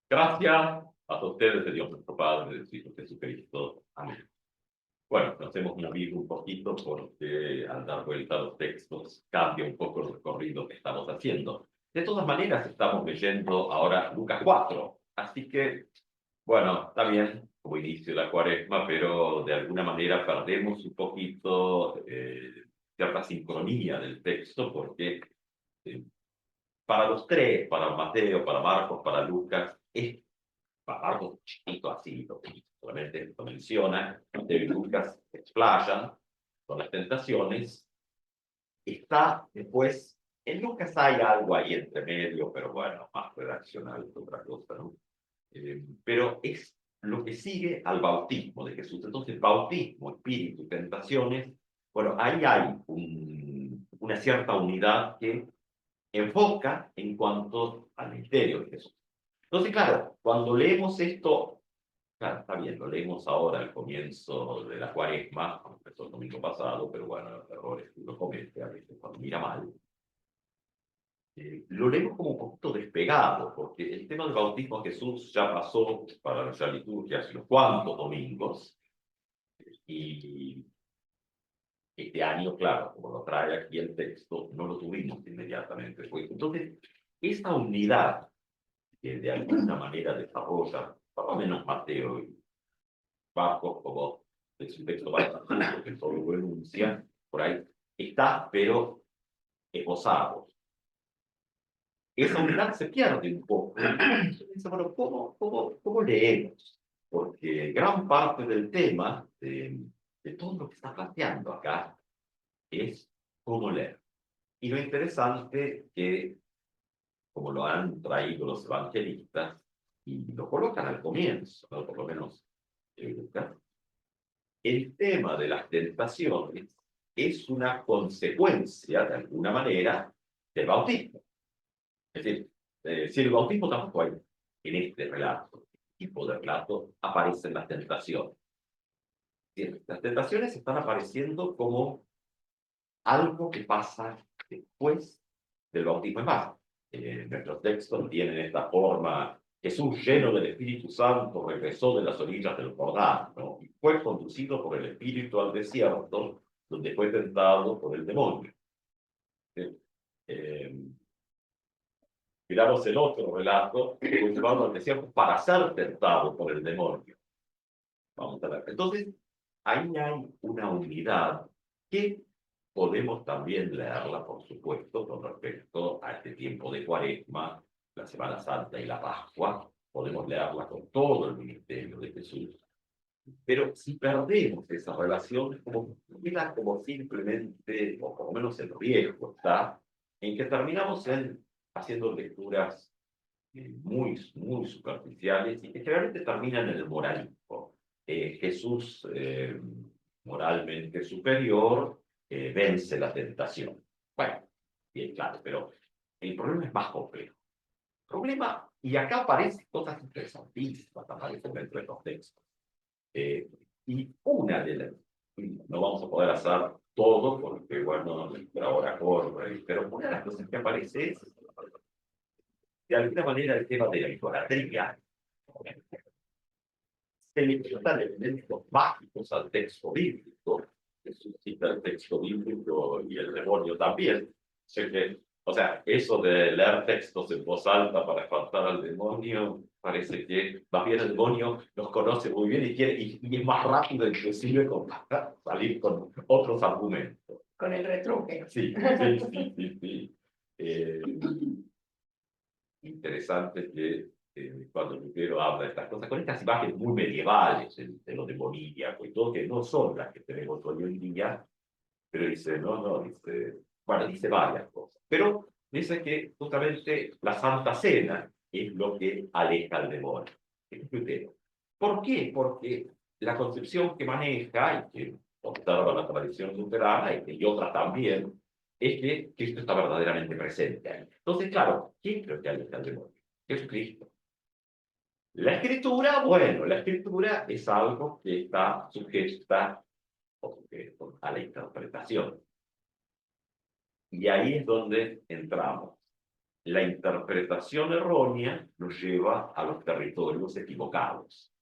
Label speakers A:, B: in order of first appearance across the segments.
A: Gracias a ustedes de Dios nuestro Padre, de Cristo Jesucristo. Amén. Bueno, nos hemos movido un poquito porque al dar vuelta a los textos cambia un poco el recorrido que estamos haciendo. De todas maneras, estamos leyendo ahora Lucas 4, así que, bueno, está bien como inicio de la cuaresma, pero de alguna manera perdemos un poquito cierta sincronía del texto porque eh, para los tres, para Mateo, para Marcos, para Lucas, es algo chiquito así, lo que solamente lo menciona, de Lucas se explayan con las tentaciones. Está después, en Lucas hay algo ahí entre medio, pero bueno, más redaccional que otra cosa, ¿no? Pero es lo que sigue al bautismo de Jesús. Entonces, bautismo, espíritu, tentaciones, bueno, ahí hay una cierta unidad que enfoca en cuanto al misterio de Jesús. Entonces, claro, cuando leemos esto, claro, está bien, lo leemos ahora al comienzo de la cuaresma, empezó el domingo pasado, pero bueno, los errores que uno comete a veces cuando mira mal, lo leemos como un poquito despegado, porque el tema del bautismo de Jesús ya pasó para la liturgia hace unos cuantos domingos, y este año, claro, como lo trae aquí el texto, no lo tuvimos inmediatamente después. Entonces, esa unidad que de alguna manera desarrolla, por lo menos Mateo y Marcos, como es un texto bastante que solo lo enuncia, por ahí está, pero esbozado. Esa unidad se pierde un poco. Dice, bueno, ¿cómo leemos? Porque gran parte del tema, de todo lo que está planteando acá, es cómo leer. Y lo interesante que, como lo han traído los evangelistas, y lo colocan al comienzo, ¿no? Por lo menos Lucas, el tema de las tentaciones es una consecuencia, de alguna manera, del bautismo. Es decir, si el bautismo tampoco hay en este relato, tipo de relato, aparecen las tentaciones. Las tentaciones están apareciendo como algo que pasa después del bautismo. Es más, nuestros textos tienen esta forma: Jesús, lleno del Espíritu Santo, regresó de las orillas del Jordán, ¿no? Y fue conducido por el Espíritu al desierto, donde fue tentado por el demonio. Eh, Miramos el otro relato, que fue llevado al desierto para ser tentado por el demonio. Vamos a ver. Entonces, ahí hay una unidad que podemos también leerla, por supuesto, con respecto a este tiempo de Cuaresma, la Semana Santa y la Pascua. Podemos leerla con todo el ministerio de Jesús. Pero si perdemos esa relación, queda como simplemente, o por lo menos el riesgo está, en que terminamos haciendo lecturas muy superficiales y que generalmente terminan en el moralismo. Jesús, moralmente superior, vence la tentación. Bueno, bien claro, pero el problema es más complejo. El problema, y acá aparecen cosas interesantísimas, aparecen dentro de estos textos. Y una de las, no vamos a poder hacer todo porque, bueno, ahora corre, pero una de las cosas que aparece es, de alguna manera, el tema de la idolatría. Se le presentan elementos mágicos al texto bíblico, que suscita el texto bíblico y el demonio también. O sea, eso de leer textos en voz alta para espantar al demonio, parece que más bien el demonio los conoce muy bien y es más rápido inclusive con salir con otros argumentos.
B: Con el retruque.
A: Sí. Eh, Interesante que cuando Lutero habla de estas cosas, con estas imágenes muy medievales de lo demoníaco y todo, que no son las que tenemos hoy en día, pero dice, no, dice, bueno, dice varias cosas, pero dice que justamente la Santa Cena es lo que aleja al demonio. Es Lutero. ¿Por qué? Porque la concepción que maneja y que observa la tradición luterana y otras también, es que Cristo está verdaderamente presente ahí. Entonces, claro, ¿quién creo que aleja al demonio? Jesucristo. La escritura, bueno, la escritura es algo que está sujeta a la interpretación. Y ahí es donde entramos. la interpretación errónea nos lleva a los territorios equivocados.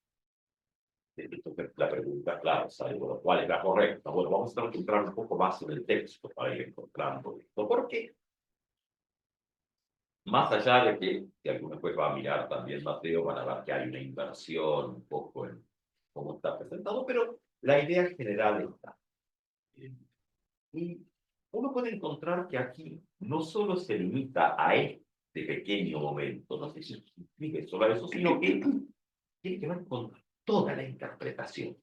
A: Entonces, la pregunta, claro, sale, bueno, ¿cuál es la correcta? Bueno, vamos a entrar un poco más en el texto para ir encontrando esto. ¿Por qué? Más allá de que, si alguno pues va a mirar también Mateo, van a ver que hay una inversión un poco en cómo está presentado, pero la idea general está. Y uno puede encontrar que aquí no solo se limita a este pequeño momento, no sé si se escribe sobre eso, sino que tiene que ver con toda la interpretación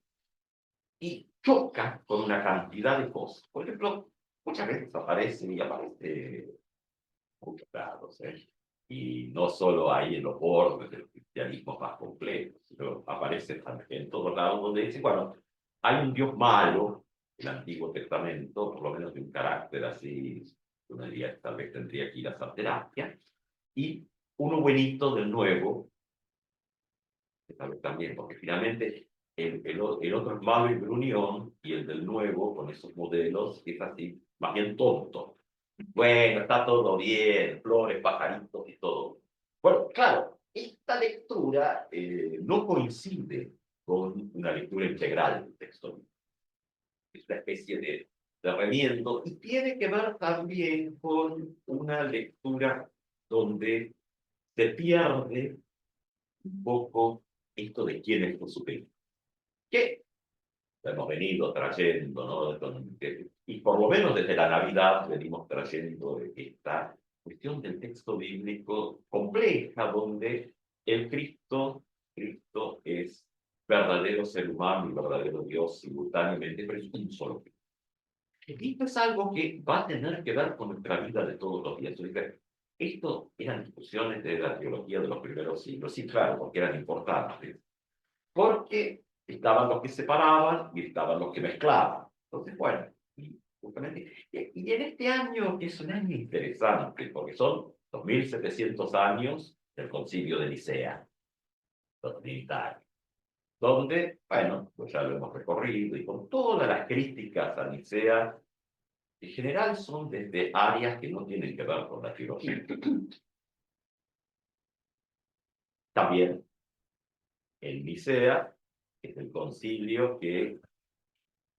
A: y choca con una cantidad de cosas. Por ejemplo, muchas veces aparece y aparece muchos lados, ¿eh? Y no solo ahí en los bordes del cristianismo más complejo, sino aparece también en todos lados donde dice, bueno, hay un Dios malo, el Antiguo Testamento, por lo menos de un carácter así, uno diría, tal vez tendría que ir a hacer terapia, y uno buenito del Nuevo, que tal vez también, porque finalmente el otro es malo y gruñón, y el del Nuevo, con esos modelos, es así, más bien tonto. Bueno, está todo bien, flores, pajaritos y todo. Bueno, claro, esta lectura no coincide con una lectura integral del texto. Es una especie de remiendo y tiene que ver también con una lectura donde se pierde un poco esto de quién es Jesucristo. Que hemos venido trayendo, ¿no? Y por lo menos desde la Navidad venimos trayendo esta cuestión del texto bíblico compleja, donde el Cristo es verdadero ser humano y verdadero Dios simultáneamente, pero es un solo Cristo. Y esto es algo que va a tener que ver con nuestra vida de todos los días. Esto eran discusiones de la teología de los primeros siglos, sí, claro, porque eran importantes, porque estaban los que separaban y estaban los que mezclaban. Entonces, bueno, y justamente, y en este año, que es un año interesante, porque son 2700 años del Concilio de Nicea, los trinitarios, donde, bueno, pues ya lo hemos recorrido, y con todas las críticas a Nicea, en general son desde áreas que no tienen que ver con la teología. También en Nicea es el concilio que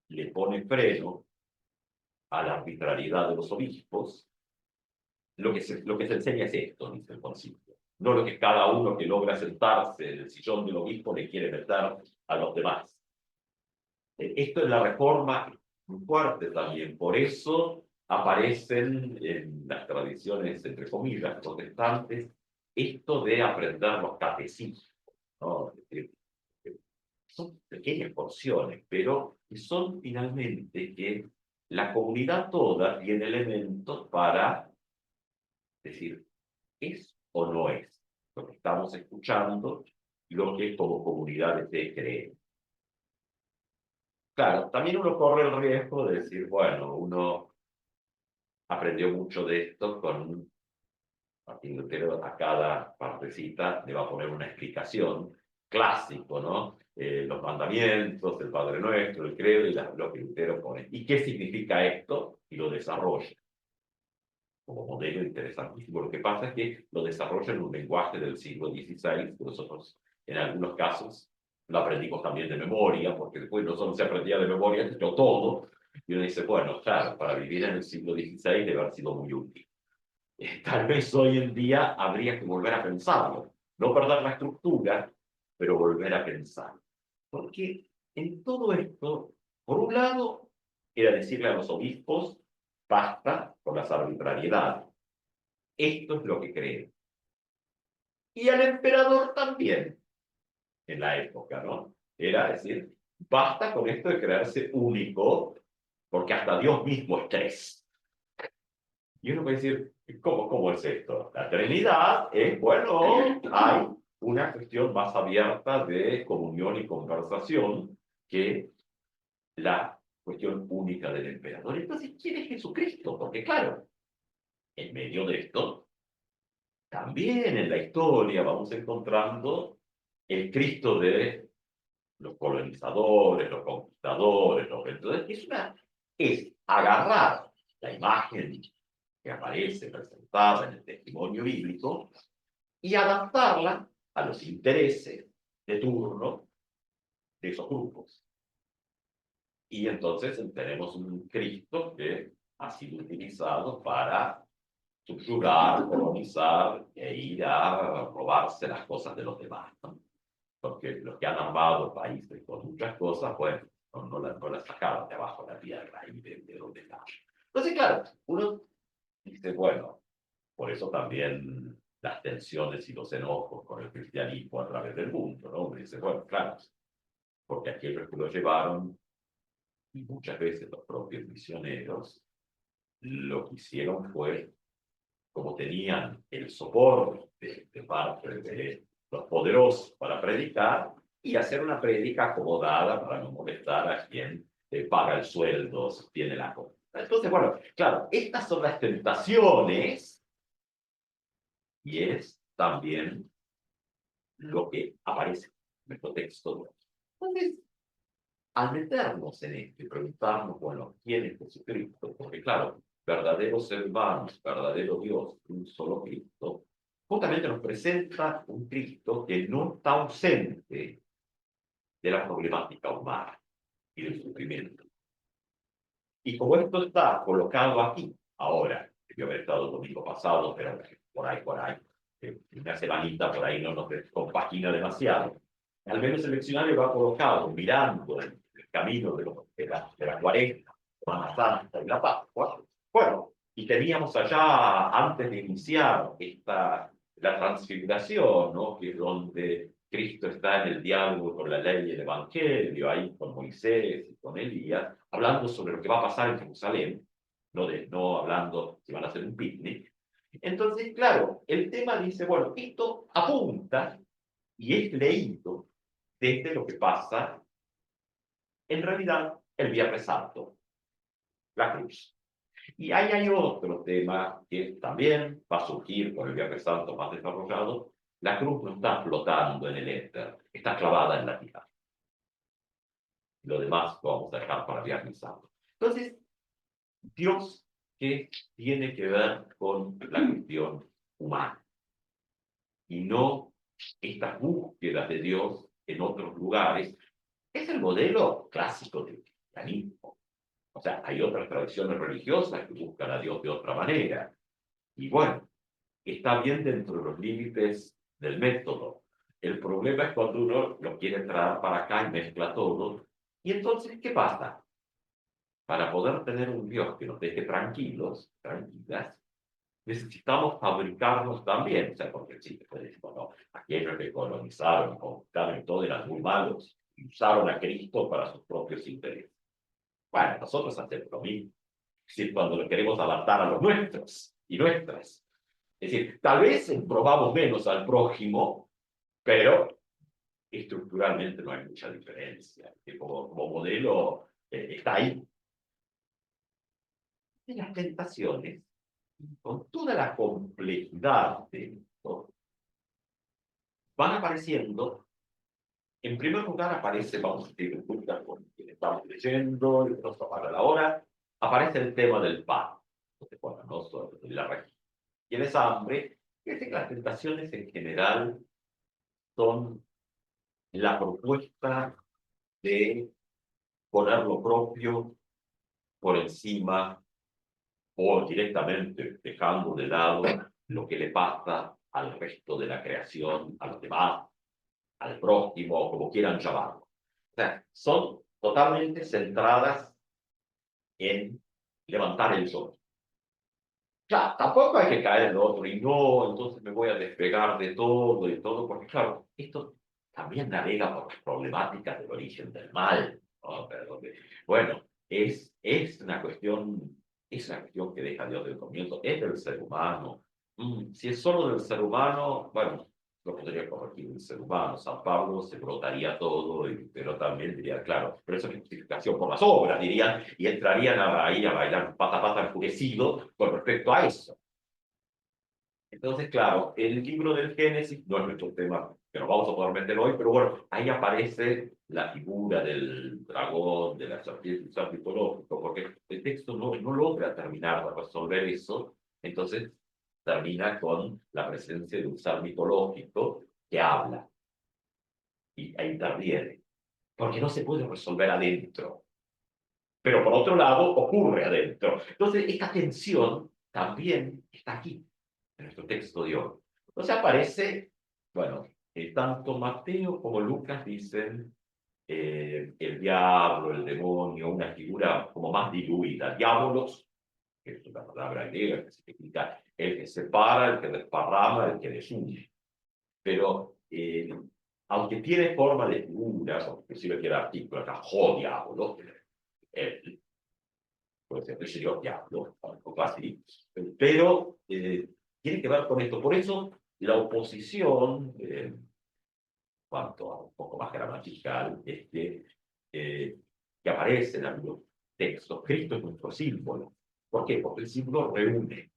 A: le pone freno a la arbitrariedad de los obispos. Lo que se enseña es esto, dice el concilio. No lo que cada uno que logra sentarse en el sillón del obispo le quiere meter a los demás. Esto es la reforma muy fuerte también. Por eso aparecen en las tradiciones, entre comillas, protestantes, esto de aprender los catecismos, ¿no? Es decir, son pequeñas porciones, pero que son finalmente que la comunidad toda tiene elementos para decir, ¿es o no es lo que estamos escuchando lo que como comunidades de creer? Claro, también uno corre el riesgo de decir, bueno, uno aprendió mucho de esto con Martín Lutero, a cada partecita le va a poner una explicación clásico, ¿no? Los mandamientos, el Padre Nuestro, el credo y lo que Lutero pone. ¿Y qué significa esto? Y lo desarrolla como modelo interesantísimo. Lo que pasa es que lo desarrolla en un lenguaje del siglo XVI, que nosotros en algunos casos lo aprendimos también de memoria, porque después no solo se aprendía de memoria, sino todo. Y uno dice, bueno, claro, para vivir en el siglo XVI debe haber sido muy útil. Tal vez hoy en día habría que volver a pensarlo. No perder la estructura, pero volver a pensar. Porque en todo esto, por un lado, era decirle a los obispos, basta con las arbitrariedades. Esto es lo que creo. Y al emperador también, en la época, ¿no? Era decir, basta con esto de creerse único, porque hasta Dios mismo es tres. Y uno puede decir, ¿cómo es esto? La Trinidad es, bueno, hay una cuestión más abierta de comunión y conversación que la cuestión única del emperador. Entonces, ¿quién es Jesucristo? Porque claro, en medio de esto, también en la historia vamos encontrando el Cristo de los colonizadores, los conquistadores, entonces es agarrar la imagen que aparece presentada en el testimonio bíblico y adaptarla a los intereses de turno de esos grupos. Y entonces tenemos un Cristo que ha sido utilizado para subyugar, colonizar e ir a robarse las cosas de los demás, ¿no? Porque los que han armado países con muchas cosas, pues no las sacaron de abajo de la tierra y de donde están. Entonces, claro, uno dice, bueno, por eso también las tensiones y los enojos con el cristianismo a través del mundo, ¿no? Uno dice, bueno, claro, porque aquellos que lo llevaron, y muchas veces los propios misioneros, lo que hicieron fue, como tenían el soporte de parte de los poderosos para predicar, y hacer una prédica acomodada para no molestar a quien paga el sueldo, tiene la cosa. Entonces, bueno, claro, estas son las tentaciones y es también lo que aparece en nuestro texto. Entonces, al meternos en esto y preguntarnos, bueno, ¿quién es Jesucristo? Porque claro, verdadero ser humano, verdadero Dios, un solo Cristo, justamente nos presenta un Cristo que no está ausente de la problemática humana y del sufrimiento. Y como esto está colocado aquí, ahora, yo había estado el domingo pasado, pero por ahí, una semanita por ahí no nos compagina demasiado, al menos el leccionario va colocado mirando el camino de la Cuaresma, Semana Santa y la Pascua. Bueno, y teníamos allá, antes de iniciar la transfiguración, ¿no? Que es donde Cristo está en el diálogo con la ley y el Evangelio, ahí con Moisés y con Elías, hablando sobre lo que va a pasar en Jerusalén, no hablando si van a hacer un picnic. Entonces, claro, el tema dice, bueno, esto apunta y es leído desde lo que pasa, en realidad, el Viernes Santo, la cruz. Y ahí hay otro tema que también va a surgir con el Viernes Santo más desarrollado. La cruz no está flotando en el éter, está clavada en la tierra. Lo demás lo vamos a dejar para el Viernes Santo. Entonces, Dios, ¿qué tiene que ver con la cuestión humana? Y no estas búsquedas de Dios en otros lugares, es el modelo clásico del cristianismo. O sea, hay otras tradiciones religiosas que buscan a Dios de otra manera. Y bueno, está bien dentro de los límites del método. El problema es cuando uno lo quiere traer para acá y mezcla todo. Y entonces, ¿qué pasa? Para poder tener un Dios que nos deje tranquilos, tranquilas, necesitamos fabricarnos también. O sea, porque sí, después decimos, no, aquellos que colonizaron, conquistaron y todo eran muy malos y usaron a Cristo para sus propios intereses. Bueno, nosotros hacemos lo mismo. Es decir, cuando lo queremos adaptar a los nuestros y nuestras. Es decir, tal vez probamos menos al prójimo, pero estructuralmente no hay mucha diferencia. Que como modelo está ahí. Y las tentaciones, con toda la complejidad de esto, van apareciendo. En primer lugar aparece, vamos a decir, en cuenta con quien estamos leyendo, y nos para la hora, aparece el tema del pan. Entonces, bueno, no solo de la región. Tienes hambre, fíjate que las tentaciones en general son la propuesta de poner lo propio por encima o directamente dejando de lado lo que le pasa al resto de la creación, a los demás, al prójimo, como quieran llamarlo. O sea, son totalmente centradas en levantar el sol. Claro, tampoco hay que caer en lo otro y no, entonces me voy a despegar de todo y todo, porque claro, esto también navega por las problemáticas del origen del mal, ¿no? Pero, bueno, es una cuestión que deja Dios del comienzo, es del ser humano. Si es solo del ser humano, bueno, lo podría corregir el ser humano. San Pablo se brotaría todo, pero también diría, claro, pero eso es justificación por las obras, dirían, y entrarían ahí a bailar pata a pata enfurecido con respecto a eso. Entonces, claro, el libro del Génesis no es nuestro tema, que nos vamos a poder meter hoy, pero bueno, ahí aparece la figura del dragón, de la serpiente mitológico, porque el texto no logra terminar de resolver eso, Entonces termina con la presencia de un ser mitológico que habla e interviene, porque no se puede resolver adentro, pero por otro lado ocurre adentro. Entonces esta tensión también está aquí, en nuestro texto de hoy. Entonces aparece, bueno, tanto Mateo como Lucas dicen el diablo, el demonio, una figura como más diluida, diabolos, que es una palabra griega que significa el que separa, el que desparrama, el que desune. Pero aunque tiene forma de figuras, o inclusive quiere artículo acá, jo diablo, puede ser el señor diablo, algo así, pero tiene que ver con esto. Por eso la oposición, cuanto a un poco más gramatical, es que aparece en algunos textos. Cristo es nuestro símbolo. ¿Por qué? Porque el símbolo reúne.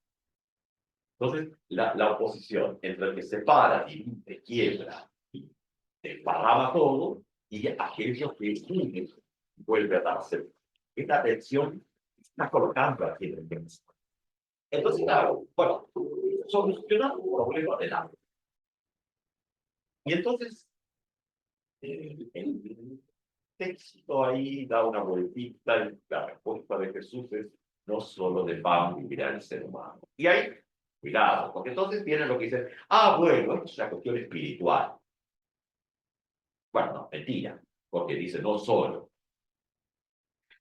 A: Entonces, la oposición entre el que separa, divide, quiebra y desparrama todo, y aquello que une vuelve a darse. Esta tensión está colocando aquí en el texto. Entonces, claro, bueno, soluciona un problema del agua. Y entonces, el texto ahí da una vueltita y la respuesta de Jesús es: no solo de pan vivirá el ser humano. Y ahí, cuidado, porque entonces viene lo que dice: ah, bueno, esto es una cuestión espiritual. Bueno, no, mentira, porque dice no solo.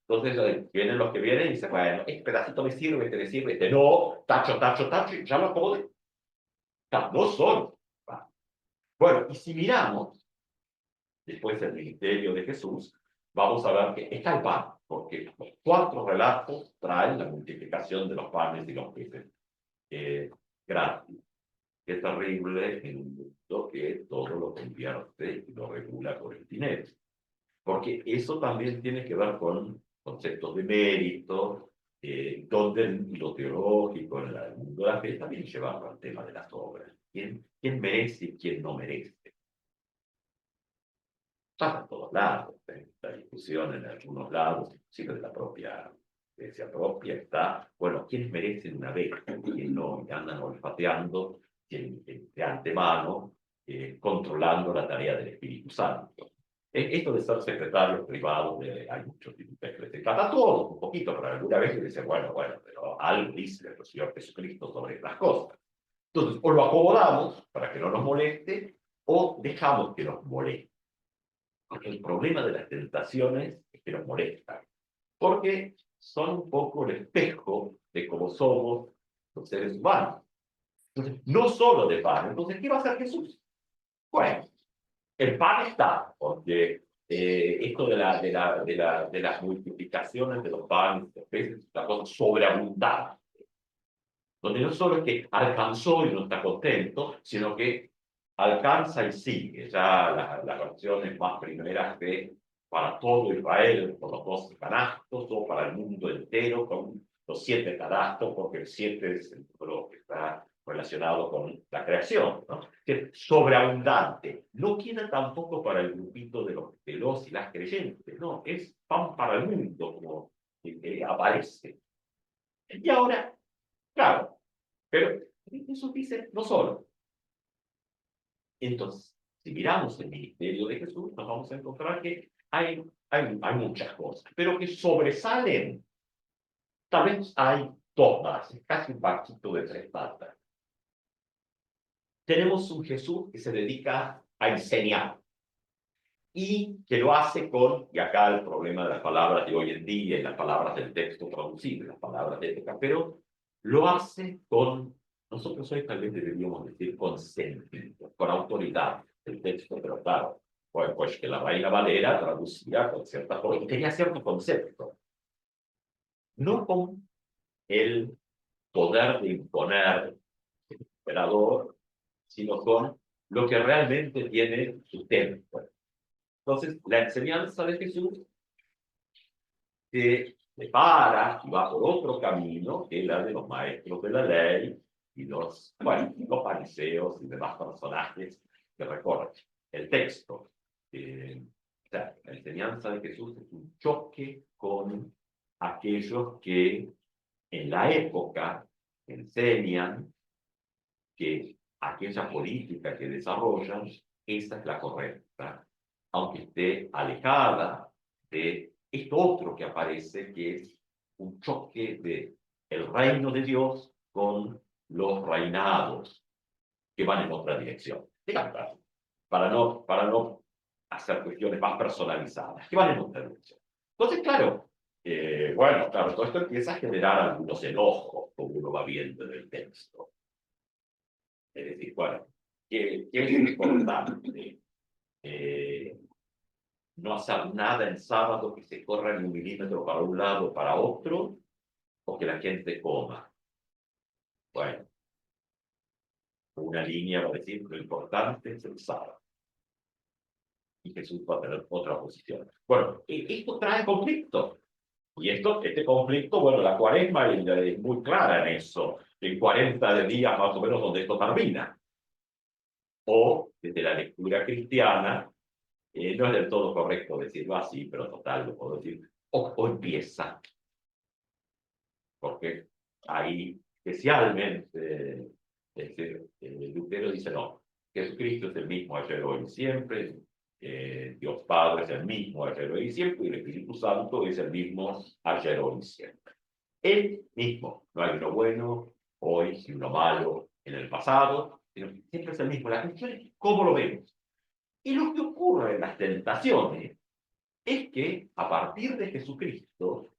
A: Entonces vienen los que vienen y dicen: bueno, este pedacito me sirve, este no, tacho, tacho, tacho, ya lo acabo no solo. Bueno, y si miramos después del ministerio de Jesús, vamos a ver que está el pan, porque los 4 relatos traen la multiplicación de los panes y los peces gratis. Qué terrible en un mundo que todo lo convierte y lo regula por el dinero. Porque eso también tiene que ver con conceptos de mérito, donde lo teológico, en el mundo de la fe, también llevado al tema de las obras. ¿Quién merece y quién no merece? Pasa en todos lados, la discusión en algunos lados, inclusive de la propia iglesia propia, está, bueno, ¿quiénes merecen una beca? ¿Quién no? Y andan olfateando de antemano, controlando la tarea del Espíritu Santo. Esto de ser secretarios privados, hay muchos tipos de se trata todo un poquito, pero alguna vez dice: bueno, pero algo dice el Señor Jesucristo sobre estas cosas. Entonces, o lo acomodamos para que no nos moleste, o dejamos que nos moleste. Porque el problema de las tentaciones es que nos molestan, porque son un poco el espejo de cómo somos los seres humanos. Entonces, no solo de pan. Entonces, ¿qué va a hacer Jesús? Bueno, el pan está, porque esto de las multiplicaciones de los panes, de los peces, es una cosa sobreabundante, donde no solo es que alcanzó y no está contento, sino que alcanza y sigue. Ya las versiones más primeras de para todo Israel con los 12 canastos, o para el mundo entero con los 7 canastos, porque el 7 es el número que está relacionado con la creación, ¿no? Que es sobreabundante. No queda tampoco para el grupito de los y las creyentes, no, es pan para el mundo, como aparece. Y ahora, claro, pero eso dice no solo. Entonces, si miramos el ministerio de Jesús, nos vamos a encontrar que hay muchas cosas, pero que sobresalen. Tal vez hay 2 bases, casi un barquito de 3 patas. Tenemos un Jesús que se dedica a enseñar y que lo hace con, y acá el problema de las palabras de hoy en día y las palabras del texto traducido, las palabras de época, pero lo hace con, nosotros hoy tal vez deberíamos decir con sentido, con autoridad el texto, pero claro, pues que la Reina Valera traducía con cierta forma y tenía cierto concepto, no con el poder de imponer el emperador, sino con lo que realmente tiene sustento. Entonces, la enseñanza de Jesús se separa y va por otro camino que la de los maestros de la ley y los fariseos y demás personajes que recorren el texto. O sea, la enseñanza de Jesús es un choque con aquellos que en la época enseñan que aquella política que desarrollan, esa es la correcta, aunque esté alejada de esto otro que aparece, que es un choque de el reino de Dios con los reinados que van en otra dirección. Digamos, para no hacer cuestiones más personalizadas, que van en otra dirección. Entonces, claro, bueno, claro, todo esto empieza a generar algunos enojos, como uno va viendo en el texto. Es decir, bueno, ¿qué es importante? No hacer nada en sábado que se corra ni un milímetro para un lado o para otro, o que la gente coma. Bueno, una línea va a decir lo importante es el sábado. Y Jesús va a tener otra posición. Bueno, esto trae conflicto. Y este conflicto, bueno, la cuaresma es muy clara en eso. En 40 días más o menos donde esto termina. O, desde la lectura cristiana, no es del todo correcto decirlo así, pero total, lo puedo decir, o empieza. Porque ahí, especialmente, Lutero dice, no, Jesucristo es el mismo ayer, hoy y siempre, Dios Padre es el mismo ayer, hoy y siempre, y el Espíritu Santo es el mismo ayer, hoy y siempre. El mismo, no hay uno bueno hoy y uno malo en el pasado, sino que siempre es el mismo. La cuestión es cómo lo vemos. Y lo que ocurre en las tentaciones es que a partir de Jesucristo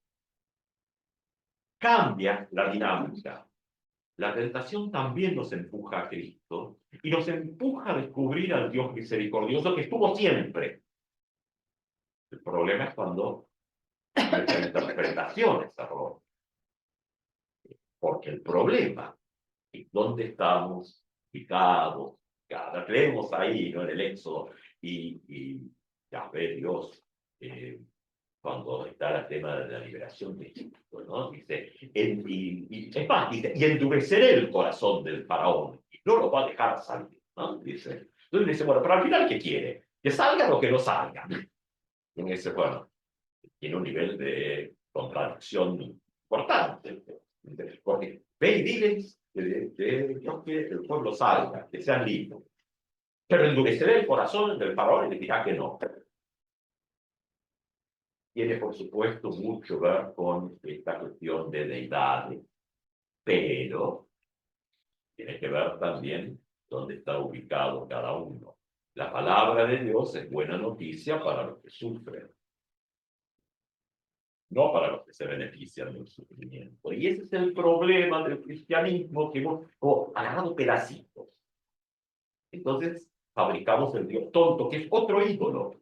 A: cambia la dinámica. La tentación también nos empuja a Cristo y nos empuja a descubrir al Dios misericordioso que estuvo siempre. El problema es cuando nuestra interpretación es errónea. Porque el problema es dónde estamos ubicados. Cada creemos ahí, ¿no? En el Éxodo. Y ya ve Dios, cuando está el tema de la liberación de Egipto, ¿no? Dice, es más, dice, y endureceré el corazón del faraón, y no lo va a dejar salir, ¿no? Dice. Entonces dice, bueno, pero al final, ¿qué quiere? ¿Que salgan o que no salgan? Y dice, bueno, tiene un nivel de contradicción importante, porque ve y diles que Dios quiere que el pueblo salga, que sean libres, pero endureceré el corazón del faraón y le dirá que no. Tiene, por supuesto, mucho que ver con esta cuestión de deidades, pero tiene que ver también dónde está ubicado cada uno. La palabra de Dios es buena noticia para los que sufren, no para los que se benefician del sufrimiento. Y ese es el problema del cristianismo, que hemos agarrado pedacitos. Entonces, fabricamos el Dios tonto, que es otro ídolo.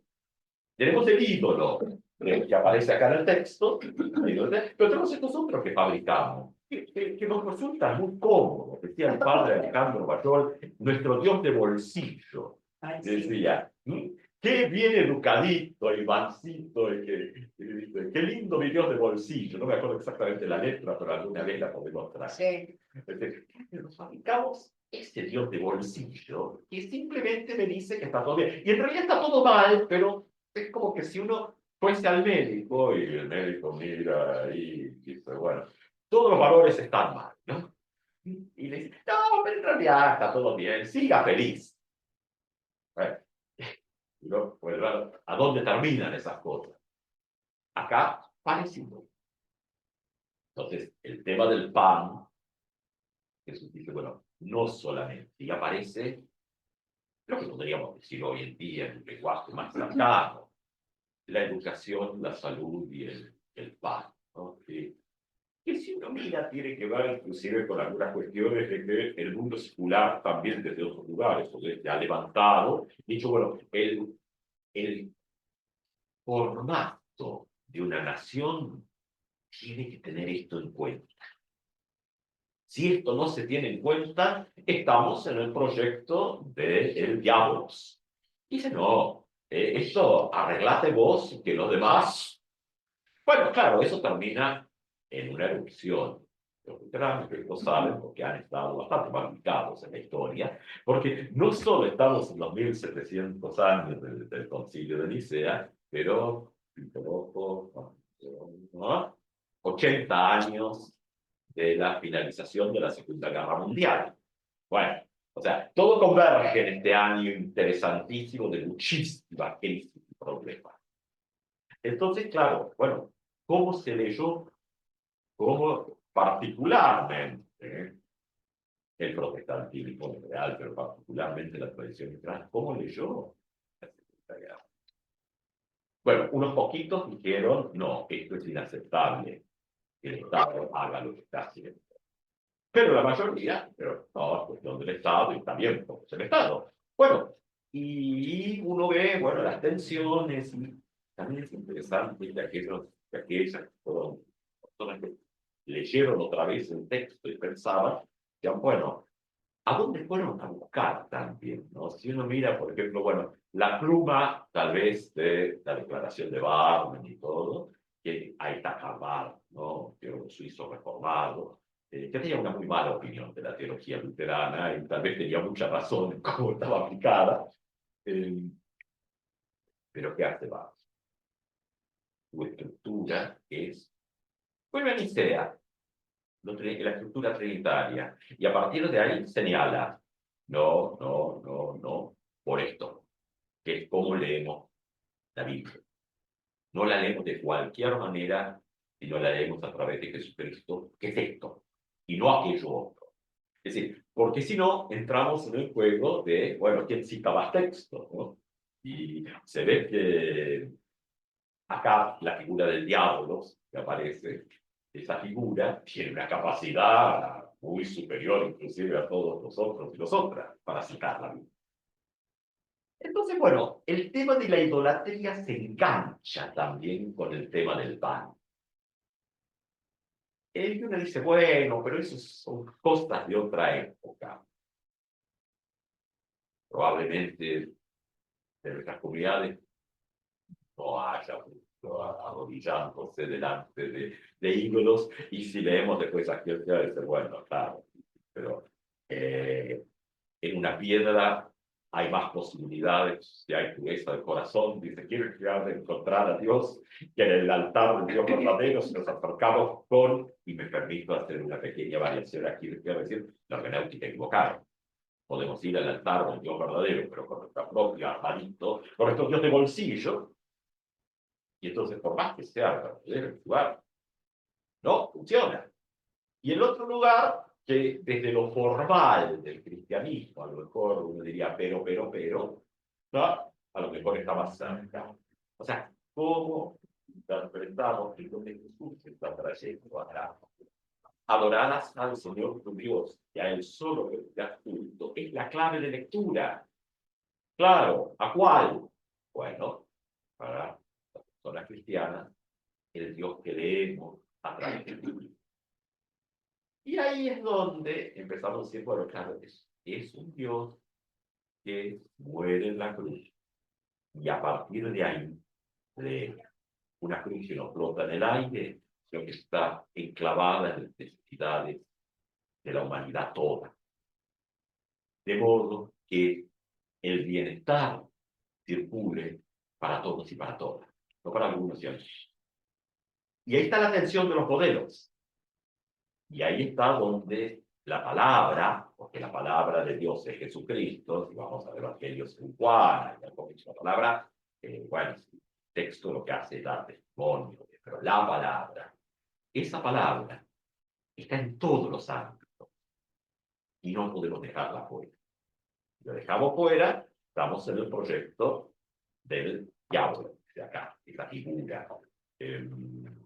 A: Tenemos el ídolo que aparece acá en el texto, pero tenemos estos otros que fabricamos, que nos resultan muy cómodos. Decía el padre Alejandro Bayol, nuestro Dios de bolsillo. Decía, qué bien educadito y mansito, qué lindo mi Dios de bolsillo. No me acuerdo exactamente la letra, pero alguna vez la podemos traer. Sí. Nos fabricamos ese Dios de bolsillo que simplemente me dice que está todo bien. Y en realidad está todo mal, pero es como que si uno fuese al médico y el médico mira y dice, bueno, todos los valores están mal, ¿no? Y le dice, no, pero en realidad está todo bien, siga feliz. Bueno, ¿no? Pues, ¿a dónde terminan esas cosas? Acá, parecido. Entonces, el tema del pan, Jesús dice, bueno, no solamente, y aparece lo que podríamos decir hoy en día en un lenguaje más cercano, la educación, la salud y el pan, ¿no? Que si uno mira tiene que ver inclusive con algunas cuestiones de que el mundo secular también desde otros lugares, o desde ha levantado, dicho, bueno, el formato de una nación tiene que tener esto en cuenta. Si esto no se tiene en cuenta, estamos en el proyecto del diablos. Dice, no, esto arreglate vos y que los demás. Bueno, claro, eso termina en una erupción. Los veteranos que lo saben, porque han estado bastante marcados en la historia, porque no solo estamos en los 1700 años del concilio de Nicea, pero, ¿no? 80 años de la finalización de la Segunda Guerra Mundial. Bueno, o sea, todo converge en este año interesantísimo de muchísimas crisis y problemas. Entonces, claro, bueno, ¿cómo se leyó? ¿Cómo particularmente el protestantismo en general, pero particularmente la tradición israelí, cómo leyó la Segunda Guerra? Bueno, unos poquitos dijeron, no, esto es inaceptable, que el Estado haga lo que está haciendo. Pero la mayoría, pero no, es cuestión del Estado y también porque es el Estado. Bueno, y uno ve, bueno, las tensiones, y también es interesante que aquellos, que aquellas personas que leyeron otra vez el texto y pensaban, que, bueno, ¿a dónde fueron a buscar también? ¿No? Si uno mira, por ejemplo, bueno, la pluma, tal vez, de la declaración de Barmen y todo, que ahí está Harvard, ¿no? Teólogo suizo reformado, que tenía una muy mala opinión de la teología luterana y tal vez tenía mucha razón en cómo estaba aplicada. Eh, pero ¿qué hace Barmen? Su estructura es, vuelve a Nicea, la estructura trinitaria, y a partir de ahí señala, no, no, no, no, por esto, que es como leemos la Biblia. No la leemos de cualquier manera, sino la leemos a través de Jesucristo, que es esto, y no aquello otro. Es decir, porque si no, entramos en el juego de, bueno, ¿quién cita más texto? ¿No? Y se ve que acá la figura del diablo que aparece, esa figura tiene una capacidad muy superior inclusive a todos nosotros y nosotras para citarla. Entonces, bueno, el tema de la idolatría se engancha también con el tema del pan. Y uno dice, bueno, pero eso son cosas de otra época. Probablemente en nuestras comunidades no haya mucho arrodillándose delante de ídolos, y si leemos después aquí, ya dice, bueno, claro, pero en una piedra hay más posibilidades, si hay pureza del corazón, dice, quiero de encontrar a Dios, que en el altar del Dios verdadero si nos acercamos con, y me permito hacer una pequeña variación aquí, quiero decir, la hermenéutica equivocada. Podemos ir al altar del Dios verdadero, pero con nuestra propia armadito, con nuestro Dios de bolsillo, y entonces por más que sea verdadero el lugar, no funciona. Y el otro lugar, que desde lo formal del cristianismo, a lo mejor uno diría pero, ¿no? A lo mejor está más cerca. O sea, ¿cómo interpretamos que donde Jesús está trayendo acá? Adorarás al Señor tu Dios y a Él solo que te das culto. Es la clave de lectura. Claro, ¿a cuál? Bueno, para las personas cristianas, el Dios que leemos a través de la Biblia. Y ahí es donde empezamos a decir, bueno, claro, es un Dios que muere en la cruz. Y a partir de ahí, de una cruz que no flota en el aire, sino que está enclavada en las necesidades de la humanidad toda. De modo que el bienestar circule para todos y para todas, no para algunos y otros. Y ahí está la tensión de los modelos. Y ahí está donde la palabra, porque la palabra de Dios es Jesucristo, si vamos al Evangelio según Juan, la palabra, bueno, el texto lo que hace es dar testimonio, pero la palabra, esa palabra está en todos los ámbitos y no podemos dejarla fuera. Si lo dejamos fuera, estamos en el proyecto del diablo, de acá, esa figura.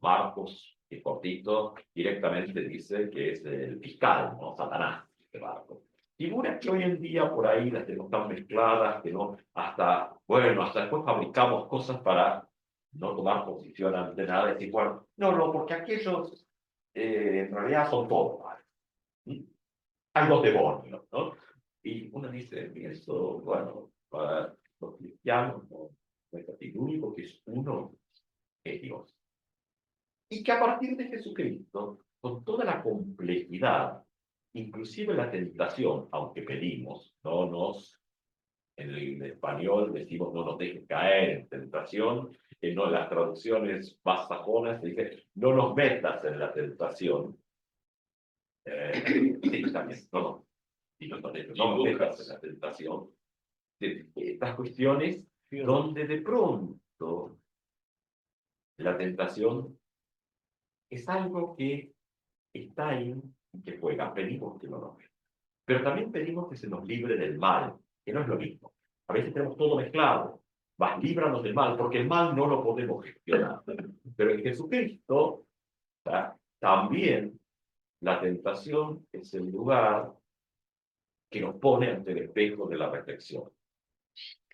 A: Marcos, que cortito, directamente dice que es el fiscal, ¿no? Satanás, este Marcos. Figuras que hoy en día por ahí las tenemos tan mezcladas que no, hasta, bueno, hasta después fabricamos cosas para no tomar posición ante nada y decir, bueno, no, porque aquellos en realidad son todos malos. Hay dos demonios, ¿no? Y uno dice, eso, bueno, para los cristianos no es así. Lo único que es uno es Dios. Y que a partir de Jesucristo, con toda la complejidad, inclusive la tentación, aunque pedimos, no nos, en el español decimos no nos dejes caer en tentación, no, en las traducciones más sajonas se dice no nos metas en la tentación, Sí, también, no, y no dejas de la tentación, de estas cuestiones donde de pronto la tentación es algo que está ahí y que juega. Pedimos que no nos vea. Pero también pedimos que se nos libre del mal, que no es lo mismo. A veces tenemos todo mezclado. Vas, líbranos del mal, porque el mal no lo podemos gestionar. Pero en Jesucristo, también la tentación es el lugar que nos pone ante el espejo de la reflexión.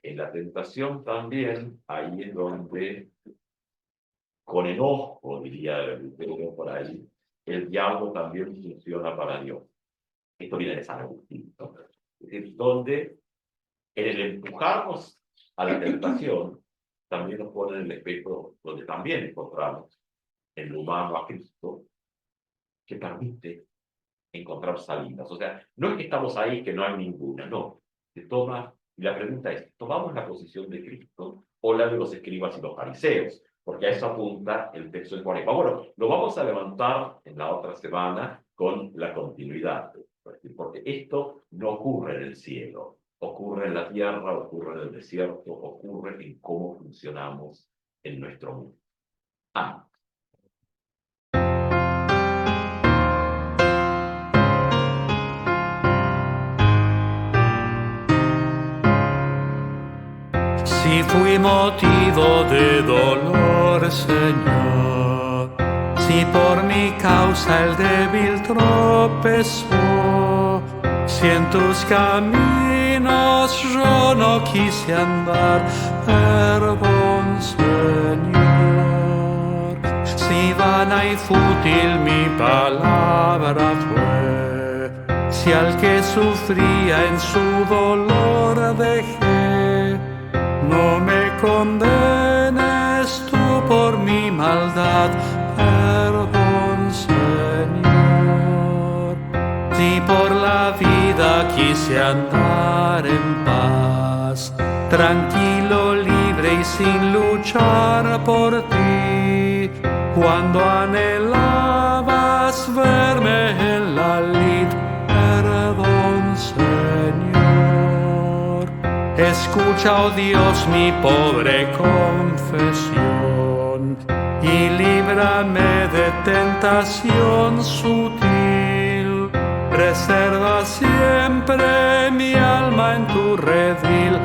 A: En la tentación también, ahí es donde, con enojo, diría el por ahí, el diablo también funciona para Dios. Esto viene de San Agustín, ¿no? Es decir, donde en el empujarnos a la tentación, también nos pone en el espejo donde también encontramos en lo humano a Cristo, que permite encontrar salidas. O sea, no es que estamos ahí que no hay ninguna, no. Se toma, y la pregunta es, ¿tomamos la posición de Cristo o la de los escribas y los fariseos? Porque a eso apunta el texto de Cuaresma. Bueno, lo vamos a levantar en la otra semana con la continuidad, porque esto no ocurre en el cielo, ocurre en la tierra, ocurre en el desierto, ocurre en cómo funcionamos en nuestro mundo. Ah.
B: Si fui motivo de dolor, Señor, si por mi causa el débil tropezó, si en tus caminos yo no quise andar, perdón, Señor. Si vana y fútil mi palabra fue, si al que sufría en su dolor dejé, no me condenes tú por mi maldad, perdón, Señor. Si por la vida quise andar en paz, tranquilo, libre y sin luchar por ti, cuando anhelabas verme en la lid, perdón, Señor. Escucha, oh Dios, mi pobre confesión y líbrame de tentación sutil. Preserva siempre mi alma en tu redil,